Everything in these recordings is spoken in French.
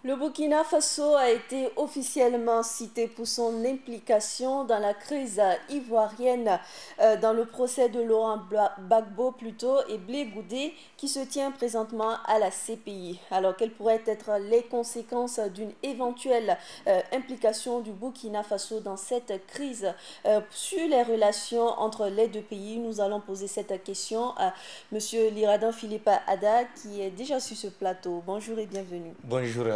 Le Burkina Faso a été officiellement cité pour son implication dans la crise ivoirienne, dans le procès de Laurent Gbagbo plutôt et Blé Goudé qui se tient présentement à la CPI. Alors quelles pourraient être les conséquences d'une éventuelle implication du Burkina Faso dans cette crise sur les relations entre les deux pays? Nous allons poser cette question à M. Liradan Philippe Ada qui est déjà sur ce plateau. Bonjour et bienvenue. Bonjour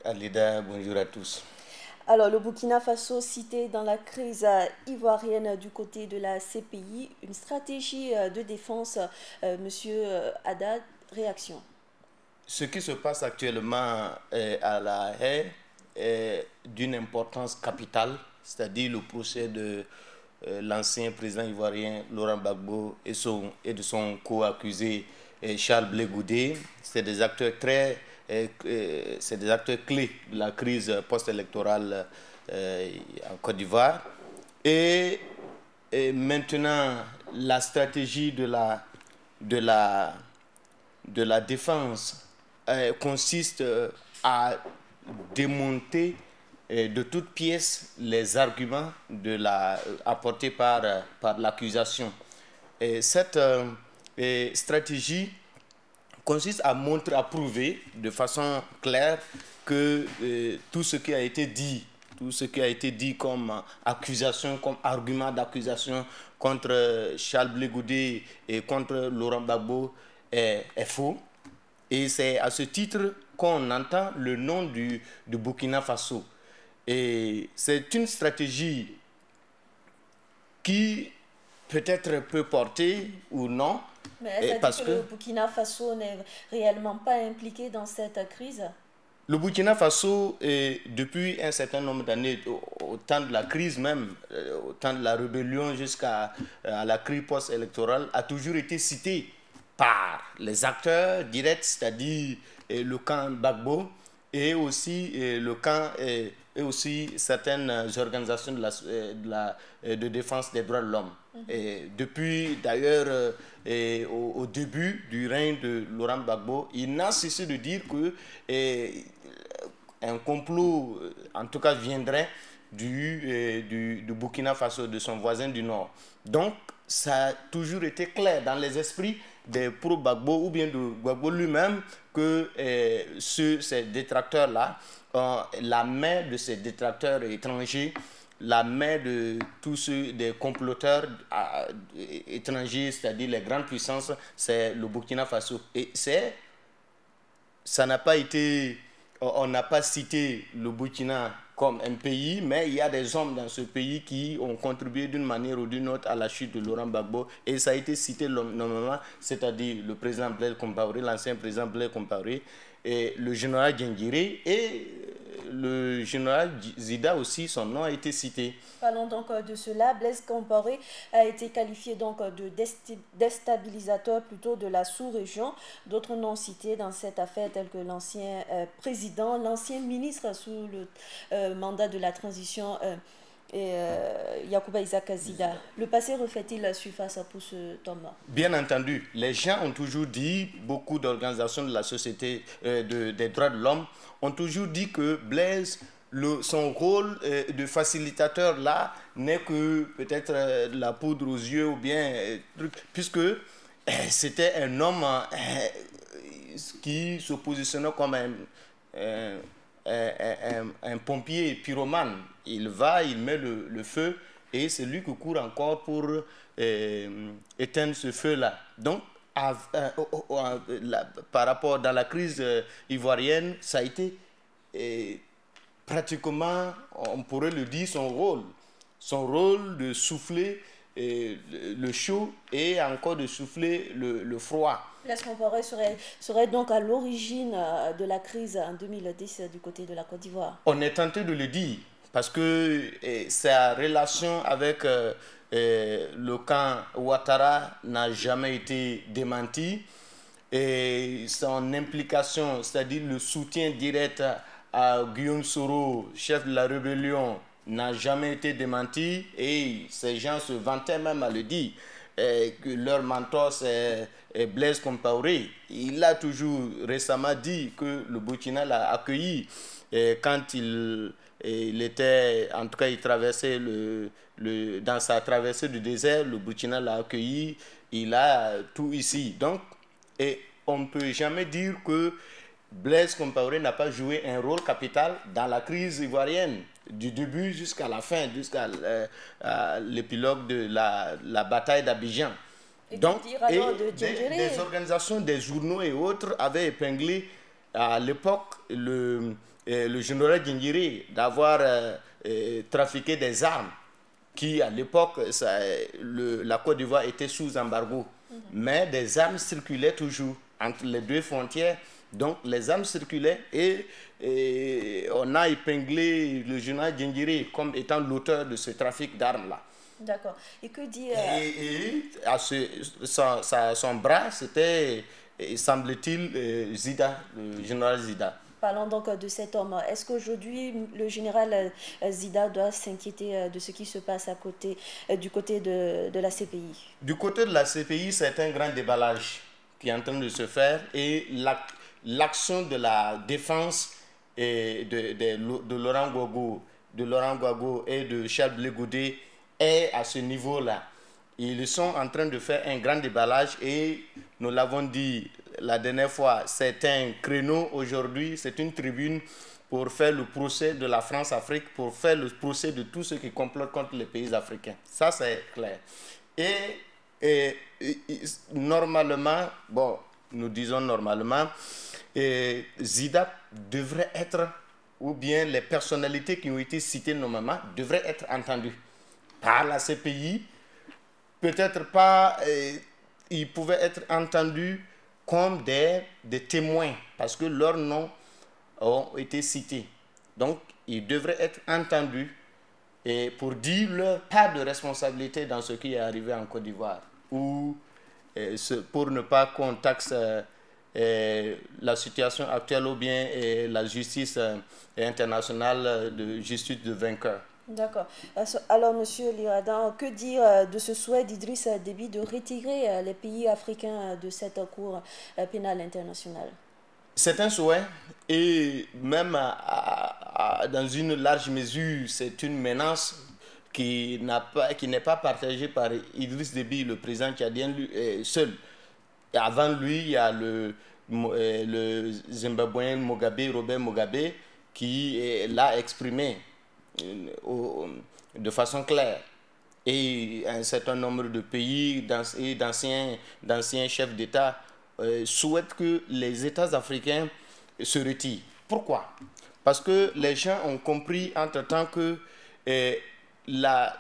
à Lida, bonjour à tous. Alors, le Burkina Faso cité dans la crise ivoirienne du côté de la CPI, une stratégie de défense. Monsieur Haddad, réaction. Ce qui se passe actuellement à La Haye est d'une importance capitale, c'est-à-dire le procès de l'ancien président ivoirien Laurent Gbagbo et de son co-accusé Charles Blé Goudé. C'est des acteurs c'est des acteurs clés de la crise post-électorale en Côte d'Ivoire. Et maintenant, la stratégie de la défense consiste à démonter de toutes pièces les arguments apportés par l'accusation. Cette stratégie consiste à prouver de façon claire que tout ce qui a été dit comme accusation, comme argument d'accusation contre Charles Blé Goudé et contre Laurent Gbagbo est faux. Et c'est à ce titre qu'on entend le nom du Burkina Faso. Et c'est une stratégie qui peut-être peut porter ou non. Mais est-ce que le Burkina Faso n'est réellement pas impliqué dans cette crise? Le Burkina Faso, depuis un certain nombre d'années, au temps de la crise même, au temps de la rébellion jusqu'à la crise post-électorale, a toujours été cité par les acteurs directs, c'est-à-dire le camp Gbagbo et aussi le camp et aussi certaines organisations de défense des droits de l'homme. Depuis d'ailleurs au début du règne de Laurent Gbagbo, il n'a cessé de dire que un complot, en tout cas, viendrait du Burkina Faso, de son voisin du Nord. Donc, ça a toujours été clair dans les esprits des pro-Gbagbo ou bien de Gbagbo lui-même que ces détracteurs-là, la main de ces détracteurs étrangers, la main de tous ceux des comploteurs étrangers, c'est-à-dire les grandes puissances, c'est le Burkina Faso. Et ça n'a pas été, on n'a pas cité le Burkina comme un pays, mais il y a des hommes dans ce pays qui ont contribué d'une manière ou d'une autre à la chute de Laurent Gbagbo. Et ça a été cité normalement, c'est-à-dire le président Blaise Compaoré, l'ancien président Blaise Compaoré, et le général Gengiré et le général Zida aussi, son nom a été cité. Parlons donc de cela. Blaise Compaoré a été qualifié donc de déstabilisateur plutôt de la sous-région. D'autres noms cités dans cette affaire tels que l'ancien président, l'ancien ministre sous le mandat de la transition Yacouba Isaac Zida. Le passé refait-il surface pour ce Thomas? Bien entendu, les gens ont toujours dit, beaucoup d'organisations de la société des droits de l'homme ont toujours dit que Blaise, son rôle de facilitateur là n'est que peut-être la poudre aux yeux ou bien puisque c'était un homme qui se positionnait comme un pompier pyromane. Il va, il met le feu et c'est lui qui court encore pour éteindre ce feu-là. Donc, par rapport dans la crise ivoirienne, ça a été pratiquement, on pourrait le dire, son rôle de souffler le chaud et encore de souffler le froid. Blaise Compaoré serait donc à l'origine de la crise en 2010 du côté de la Côte d'Ivoire. On est tenté de le dire parce que sa relation avec le camp Ouattara n'a jamais été démentie et son implication, c'est-à-dire le soutien direct à Guillaume Soro, chef de la rébellion, n'a jamais été démenti et ces gens se vantaient même à le dire. que leur mentor c'est Blaise Compaoré. Il a toujours récemment dit que le Burkina l'a accueilli quand il était, en tout cas il traversait dans sa traversée du désert, le Burkina l'a accueilli, il a tout ici. Donc, et on ne peut jamais dire que Blaise Compaoré n'a pas joué un rôle capital dans la crise ivoirienne, du début jusqu'à la fin, jusqu'à l'épilogue de la bataille d'Abidjan. Donc, des organisations, des journaux et autres avaient épinglé à l'époque le général Gingiri d'avoir trafiqué des armes qui, à l'époque, la Côte d'Ivoire était sous embargo. Mais des armes circulaient toujours entre les deux frontières. Donc, les armes circulaient et on a épinglé le général Gingiri comme étant l'auteur de ce trafic d'armes-là. D'accord. Et que dit... Et à son bras, c'était, semble-t-il, Zida, le général Zida. Parlons donc de cet homme. Est-ce qu'aujourd'hui, le général Zida doit s'inquiéter de ce qui se passe du côté de la CPI? Du côté de la CPI, c'est un grand déballage qui est en train de se faire et l'action de la défense de Laurent Gbagbo et de Charles Blé Goudé est à ce niveau-là. Ils sont en train de faire un grand déballage et nous l'avons dit la dernière fois, c'est un créneau aujourd'hui, c'est une tribune pour faire le procès de la France-Afrique, pour faire le procès de tous ceux qui complotent contre les pays africains. Ça, c'est clair. Et normalement, bon, nous disons normalement, Zida devrait être, ou bien les personnalités qui ont été citées normalement, devraient être entendues par la CPI. Peut-être pas, ils pouvaient être entendus comme des témoins, parce que leurs noms ont été cités. Donc, ils devraient être entendus et pour dire leur part de responsabilité dans ce qui est arrivé en Côte d'Ivoire, ou pour ne pas qu'on taxe la situation actuelle ou bien la justice internationale de justice de vainqueur. D'accord. Alors, Monsieur Liradan, que dire de ce souhait d'Idriss Déby de retirer les pays africains de cette Cour pénale internationale? C'est un souhait et même dans une large mesure, c'est une menace qui n'est pas partagée par Idriss Déby, le président tchadien seul. Et avant lui, il y a le Zimbabwéen Robert Mugabe, qui l'a exprimé de façon claire. Et un certain nombre de pays et d'anciens chefs d'État souhaitent que les États africains se retirent. Pourquoi? Parce que les gens ont compris entre-temps que la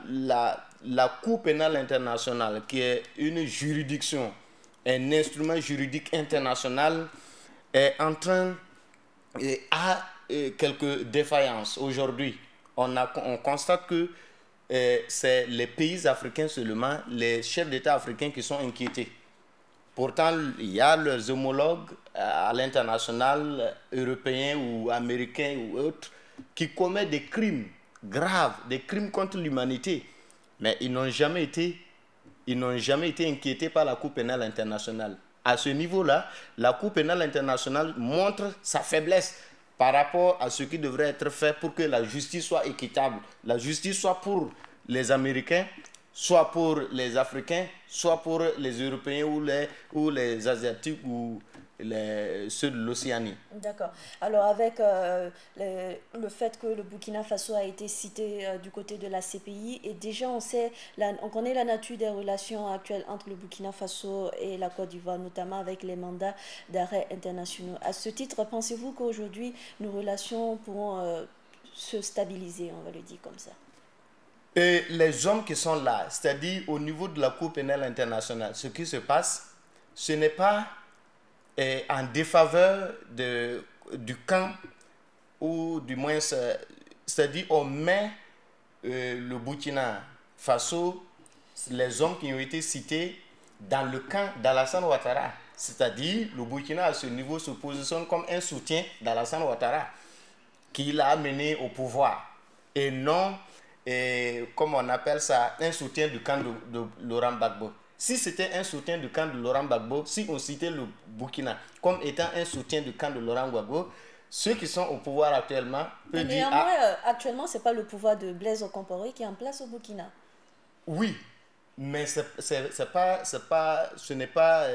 Cour pénale internationale, qui est une juridiction, un instrument juridique international, est en train a quelques défaillances aujourd'hui. On constate que c'est les pays africains seulement, les chefs d'État africains qui sont inquiétés. Pourtant, il y a leurs homologues à l'international, européens ou américains ou autres, qui commettent des crimes graves, des crimes contre l'humanité. Mais ils n'ont jamais été inquiétés par la Cour pénale internationale. À ce niveau-là, la Cour pénale internationale montre sa faiblesse par rapport à ce qui devrait être fait pour que la justice soit équitable. La justice soit pour les Américains, soit pour les Africains, soit pour les Européens ou les Asiatiques ou ceux de l'Océanie. D'accord. Alors avec le fait que le Burkina Faso a été cité du côté de la CPI, et déjà on connaît la nature des relations actuelles entre le Burkina Faso et la Côte d'Ivoire, notamment avec les mandats d'arrêt internationaux. À ce titre, pensez-vous qu'aujourd'hui nos relations pourront se stabiliser, on va le dire comme ça? Et les hommes qui sont là, c'est-à-dire au niveau de la Cour pénale internationale, ce qui se passe, ce n'est pas en défaveur du camp, ou du moins, c'est-à-dire on met le Burkina Faso, les hommes qui ont été cités, dans le camp d'Alassane Ouattara. C'est-à-dire le Burkina à ce niveau se positionne comme un soutien d'Alassane Ouattara, qui l'a amené au pouvoir, et non, comme on appelle ça, un soutien du camp de Laurent Gbagbo. Si c'était un soutien du camp de Laurent Gbagbo, si on citait le Burkina comme étant un soutien du camp de Laurent Gbagbo, ceux qui sont au pouvoir actuellement peuvent dire... Néanmoins, actuellement, ce n'est pas le pouvoir de Blaise Compaoré qui est en place au Burkina. Oui, mais ce n'est pas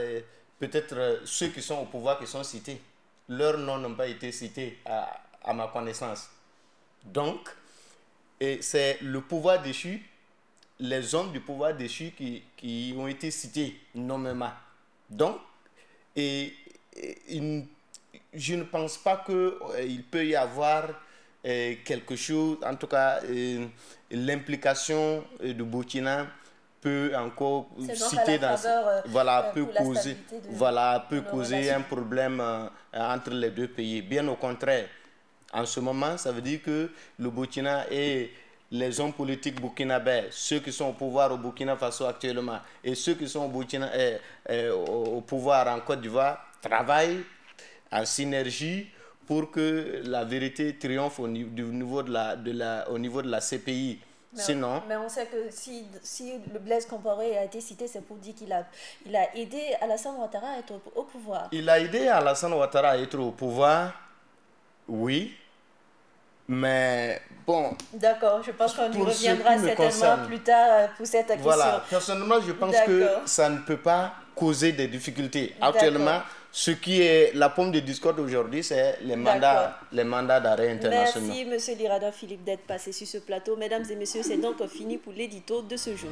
peut-être ceux qui sont au pouvoir qui sont cités. Leurs noms n'ont pas été cités à ma connaissance. Donc, c'est le pouvoir déchu, les hommes du pouvoir déchu qui ont été cités nommément. Donc, je ne pense pas qu'il peut y avoir quelque chose, en tout cas, l'implication du Burkina peut encore citer dans peut causer un problème entre les deux pays. Bien au contraire, en ce moment, ça veut dire que le Burkina et les hommes politiques burkinabés, ceux qui sont au pouvoir au Burkina Faso actuellement et ceux qui sont au pouvoir en Côte d'Ivoire travaillent en synergie pour que la vérité triomphe au niveau de la CPI. Mais on sait que si le Blaise Compaoré a été cité, c'est pour dire qu'il a aidé Alassane Ouattara à être au pouvoir. Il a aidé Alassane Ouattara à être au pouvoir, oui, mais bon... D'accord, je pense qu'on y reviendra certainement plus tard pour cette question. Voilà, personnellement, je pense que ça ne peut pas causer des difficultés. Actuellement, ce qui est la pomme de discorde aujourd'hui, c'est les mandats d'arrêt internationaux. Merci, M. l'Irador Philippe, d'être passé sur ce plateau. Mesdames et messieurs, c'est donc fini pour l'édito de ce jour.